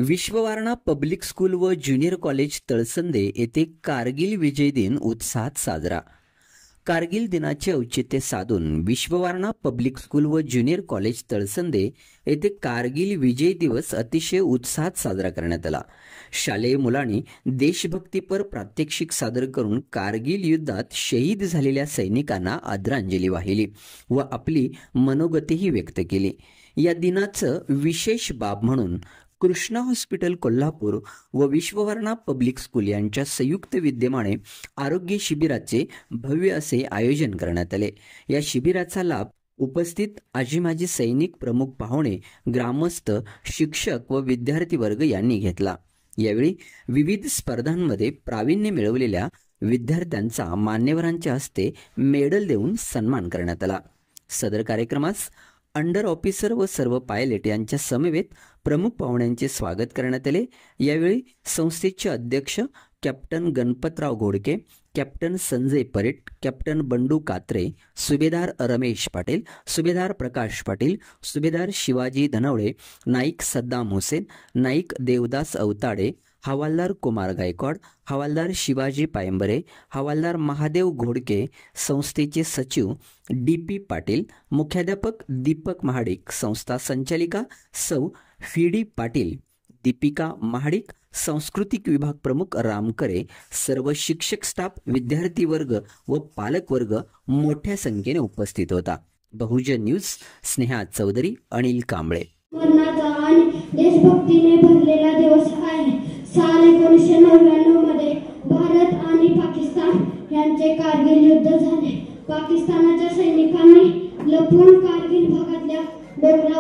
विश्ववारणा public school व junior college Talsande येथे कारगिल विजय दिन उत्साहात साजरा। कारगिल दिनाचे औचित्य साधून विश्ववारणा पब्लिक स्कूल व ज्युनियर कॉलेज तळसंदे येथे कारगिल विजय दिवस अतिशय उत्साहात साजरा करण्यात आला। शालेय मुलांनी देशभक्तीपर प्रात्यक्षिक सादर करून कारगिल युद्धात शहीद झालेल्या सैनिकांना आदरांजली वाहिली व आपली मनोगतही व्यक्त केली। या दिनाचं विशेष बाब म्हणून कृष्णा हॉस्पिटल कोल्हापूर व विश्ववारणा पब्लिक स्कूल यांच्या संयुक्त विद्यमाने आरोग्य शिबिराचे भव्य असे आयोजन करण्यात आले। या शिबिराचा लाभ उपस्थित आजी माजी सैनिक, प्रमुख पाहुणे, ग्रामस्थ, शिक्षक व विद्यार्थी वर्ग यांनी घेतला। यावेळी विविध स्पर्धांमध्ये प्रावीण्य मिळवलेल्या विद्यार्थ्यांचा मान्यवरांच्या हस्ते मेडल देऊन सन्मान करण्यात आला। सदर कार्यक्रमास अंडर ऑफिसर व सर्व पायलट यांच्या समवेत प्रमुख पाहुण्यांचे स्वागत करण्यात आले। यावेळी संस्थेचे अध्यक्ष captain Ganpatrao Ghodke, captain Sanjay Parate, captain Bandu Katre, सुभेदार रमेश पाटील, सुभेदार प्रकाश पाटील, सुभेदार शिवाजी धनवळे, नाईक सद्दाम हुसेन, नाईक देवदास अवताडे, हवालदार कुमार गायकवाड, हवालदार शिवाजी पायंबरे, हवालदार महादेव घोडके, संस्थेचे सचिव डी.पी. पाटील, मुख्याध्यापक दीपक महाडिक, संस्था संचालिका सौ फी.डी. पाटील, दीपिका महाडिक, सांस्कृतिक विभाग प्रमुख रामकरे, सर्व शिक्षक स्टाफ, विद्यार्थी वर्ग व पालक वर्ग मोठ्या संख्येने उपस्थित होता। बहुजन न्यूज, स्नेहा चौधरी, अनिल कांबळे। देशभक्तीने भरलेला दिवस आहे। साल 1999 मध्ये भारत आणि पाकिस्तान यांचे कारगिल युद्ध झाले। पाकिस्तानाच्या सैनिकांनी लपून कारगिल भागातल्या डोंगराळ